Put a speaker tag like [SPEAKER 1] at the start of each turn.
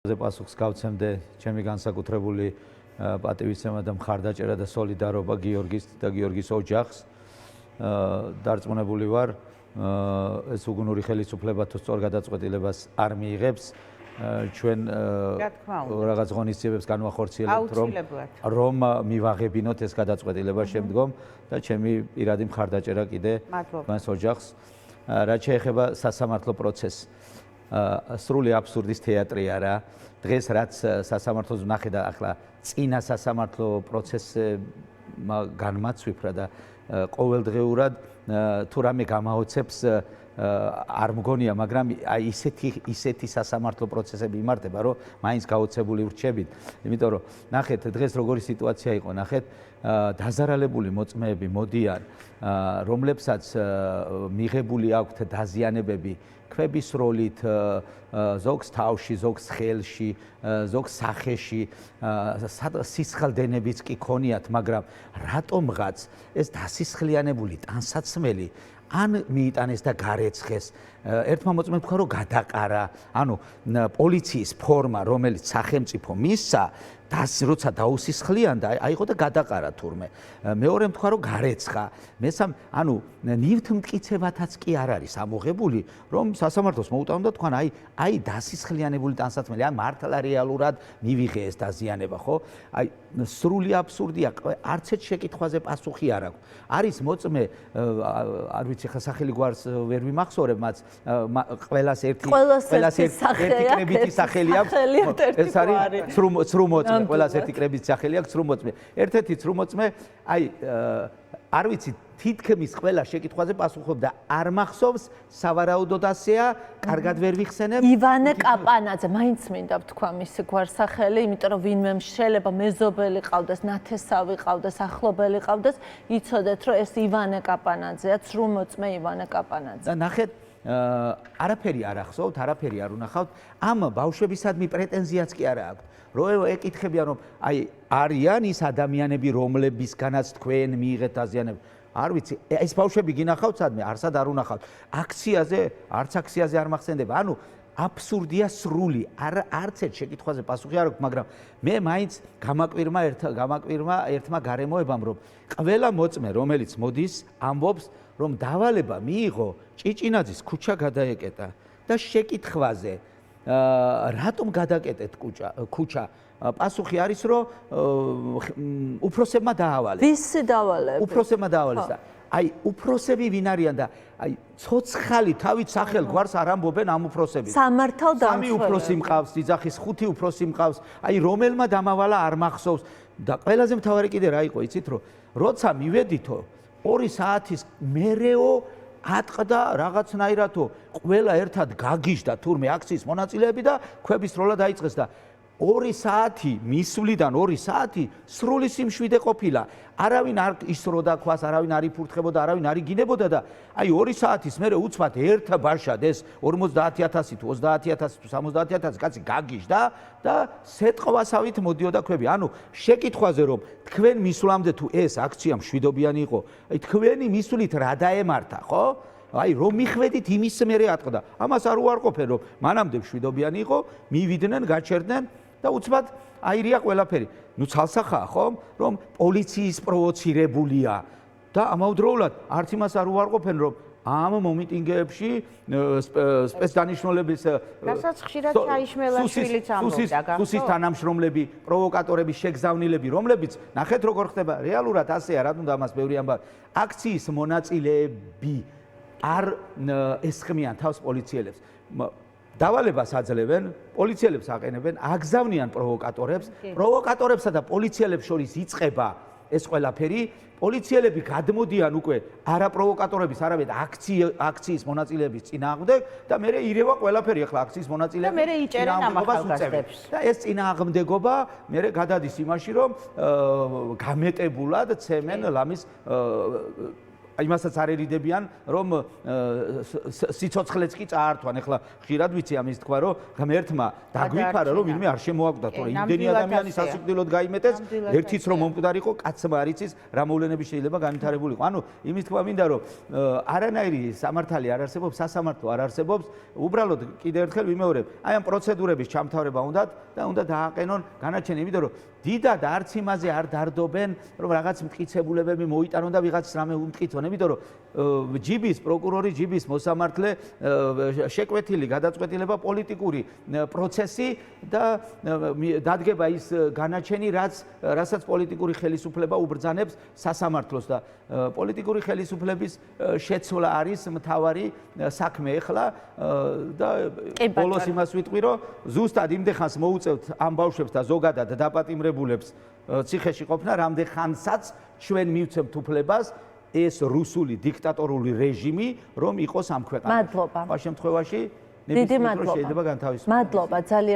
[SPEAKER 1] პასუხს გავცემდე ჩემი განსაკუთრებული პატივისცემა და მხარდაჭერა და სოლიდარობა გიორგის და გიორგის ოჯახს. დარწმუნებული ვარ, ეს უგუნური ხელისუფლება თუ სწორ გადაწყვეტილებას არ მიიღებს, ჩვენ რაღაც ღონისძიებებს განვახორციელებთ, რომ მივაღებინოთ ეს გადაწყვეტილება შემდგომ და ჩემი პირადი მხარდაჭერა კიდე თქვენს ოჯახს. რაც შეეხება სასამართლო პროცესს, სრული აბსურდის თეატრი არა. დღეს რაც სასამართლოს ვნახე და ახლა წინა სასამართლო პროცესმა განმაცვიფრა და ყოველდღიურად თუ რამე გამაოცებს არ მგონია, მაგრამ აი ისეთი სასამართლო პროცესები იმართება, რომ მაინც გაოცებული ვრჩებით. იმიტომ რომ ნახეთ დღეს როგორი სიტუაცია იყო, ნახეთ დაზარალებული მოწმეები მოდიან, რომლებსაც მიღებული აქვთ დაზიანებები ქვების როლით, ზოგს თავში, ზოგს ხელში, ზოგს სახეში, სისხლდენებიც კი ქონიათ, მაგრამ რატომღაც ეს დასისხლიანებული ტანსაცმელი ან მიიტანეს და გარეცხეს. ერთმა მოწმემ თქვა, რომ გადაყარა, ანუ პოლიციის ფორმა, რომელიც სახელმწიფო მისცა, როცა დაუსისხლიანდა, აიღო და გადაყარა თურმე. მეორემ თქვა, რომ გარეცხა. მესამ, ანუ ნივთმტკიცებათაც კი არ არის ამოღებული, რომ სასამართლოს მოუტანო და თქვან, აი დასისხლიანებული ტანსაცმელი, მართლა რეალურად მივიღე ეს დაზიანება, ხო? აი სრული აბსურდია, არც ერთ შეკითხვაზე პასუხი არ აქვს. არის მოწმე, არ ვიცი, ხა სახელი გვარს ვერ ვიმახსოვრებ, მათ ყველას ერთი კრებითი სახელი აქვს. ეს არის ცრუ მოწმე, ყველას ერთი კრებითი სახელი აქვს, ცრუ მოწმე. ერთ-ერთი ცრუ მოწმე, აი არ ვიცი, თითქმის ყველა შეკითხვაზე პასუხობდა, არ მახსოვს, სავარაუდოდ ასეა, კარგად ვერ ვიხსენებ.
[SPEAKER 2] ივანე კაპანაძე, მაინც მინდა ვთქვა მისი გვარსახელი, იმიტომ რომ ვინმე შეიძლება მეზობელი ყავდეს, ნათესავი ყავდეს, ახლობელი ყავდეს, იცოდეთ, რომ ეს ივანე კაპანაძეა, ცრუ მოწმე ივანე კაპანაძე.
[SPEAKER 1] და ნახეთ, არაფერი არ ახსოვთ, არაფერი არ უნახავთ, ამ ბავშვებისადმი პრეტენზიაც კი არ აქვს. რო ეკითხებიან, რომ აი არიან ის ადამიანები, რომლებისგანაც თქვენ მიიღეთ დაზიანებები. არ ვიცი, ეს ბავშვები გინახავთ სადმე, არსად არ უნახავთ. აქციაზე, არც აქციაზე არ მახსენდება. ანუ აბსურდია სრული, არც ერთ შეკითხვაზე პასუხი არ აქვს, მაგრამ მე მაინც გამაკვირმა ერთმა გარემოებამ, რომ ყველა მოწმე, რომელიც მოდის, ამბობს, რომ დავალება მიიღო ჭიჭინაძის ქუჩა გადაეკეტა და შეკითხვაზე რატომ გადაკეტეთ ქუჩა? პასუხი არის, რომ უფროსებმა დაავალეს.
[SPEAKER 2] ვისი დავალება?
[SPEAKER 1] უფროსებმა დაავალეს და აი უფროსები ვინ არიან და აი ცოცხალი თავით სახელ გვარს არ ამბობენ ამ უფროსები.
[SPEAKER 2] სამართალ დამცველები.
[SPEAKER 1] 3 უფროსი მყავს, ძახის 5 უფროსი მყავს. აი რომელმა დამავალა არ მახსოვს და ყველაზე მთავარი კიდე რა იყო, იცით რომ როცა მივედითო 2 საათის მერეო ატყდა რაღაცნაირადო ყველა ერთად გაგიჟდა თურმე აქციის მონაწილეები და ქვების როლა დაიწყეს და 2 საათი მისვლიდან 2 საათი სრული სიმშვიდე ყოფილა. არავინ არ ისროდა ქვას, არავინ არ იფურთხებოდა, არავინ არ იგინებოდა და აი 2 საათის მერე უცბად ერთ ბაშად ეს 50,000 თუ 30,000 თუ 70,000 კაცი გაგიჟდა და სეტყვასავით მოდიოდა ქვები. ანუ შეკითხვაზე რომ თქვენ მისვლამდე თუ ეს აქცია მშვიდობიანი იყო, აი თქვენი მისვლით რა დაემართა, ხო? აი რომ მიხვედით იმის მერე ატყდა. ამას არ უარყოფენ, რომ მანამდე მშვიდობიანი იყო, მივიდნენ, გაჩერდნენ და უცბად აირია ყველაფერი. ნუ ცალსახაა, ხო? რომ პოლიციის პროვოცირებულია და ამავდროულად არც იმას არ უარყოფენ, რომ ამ მომიტინგეებში სპეცდანიშნულების
[SPEAKER 3] რასაც ხშირად ჩაიშმელაშვილიც ამბობდა, გახსოვთ?
[SPEAKER 1] სუსის თანამშრომლები, პროვოკატორები, შეგზავნილები, რომლებიც ნახეთ როგორ ხდება, რეალურად ასეა, რა თუნდა ამას ბევრი ამბავი. აქციის მონაწილეები არ ესხმიან თავს პოლიციელებს. დავალებას აძლევენ, პოლიციელებს აყენებენ, აგზავნიან პროვოკატორებსა და პოლიციელებს შორის იწყება ეს ყველაფერი. პოლიციელები გადმოდიან უკვე არა პროვოკატორების, არამედ აქციის მონაწილეების წინააღმდეგ და მე ირევა ყველაფერი ახლა აქციის მონაწილეები
[SPEAKER 3] და მე იჭერენ ამ ახალგაზრდებს.
[SPEAKER 1] და ეს წინააღმდეგობა მე გადადის იმაში, რომ გამეტებულად ცემენ ლამის იმასაც არ ერიდებიან, რომ სიცოცხლეც კი წაართვან. ეხლა ხშირად ვიცი ამის თქვა, რომ ღმერთმა დაგვიფარა, რომ ვინმე არ შემოაკვდა, თორე იმდენი ადამიანი სასიკვდილოდ გაიმეტეს, ერთიც რომ მომკვდარიყო, კაცმა არ იცის რა მოვლენები შეიძლება განვითარებულიყო. ანუ იმის თქვა მინდა, რომ არანაირი სამართალი არ არსებობს, სასამართლო არ არსებობს, უბრალოდ კიდევ ერთხელ ვიმეორებ, აი ამ პროცედურების ჩამთავრება უნდათ და უნდა დააყენონ განაჩენი, იმიტომ რომ დიდად არც იმაზე არ დარდობენ, რომ რაღაც მტკიცებულებები მოიტანონ და ვიღაც რამე უმტკიცონ, იმიტომ რომ ჯიბის პროკურორი, ჯიბის მოსამართლე შეკვეთილი გადაწყვეტილება პოლიტიკური პროცესი და დადგება ის განაჩენი, რასაც პოლიტიკური ხელისუფლება უბრძანებს სასამართლოს და პოლიტიკური ხელისუფლების შეცვლა არის მთავარი საქმე ახლა და ბოლოს იმას ვიტყვი, რომ ზუსტად იმდენ ხანს მოუწევთ ამ ბავშვებს და ზოგადად დაპატიმრებულებს ციხეში ყოფნა, რამდენ ხანსაც ჩვენ მივცემთ უფლებას ეს რუსული დიქტატორული რეჟიმი რომ იყოს ამ ქვეყანაში.
[SPEAKER 2] მადლობა.
[SPEAKER 1] ამ შემთხვევაში
[SPEAKER 2] დიდი მადლობა.
[SPEAKER 1] შეიძლება განთავისუფლდეს.
[SPEAKER 2] მადლობა ძალიან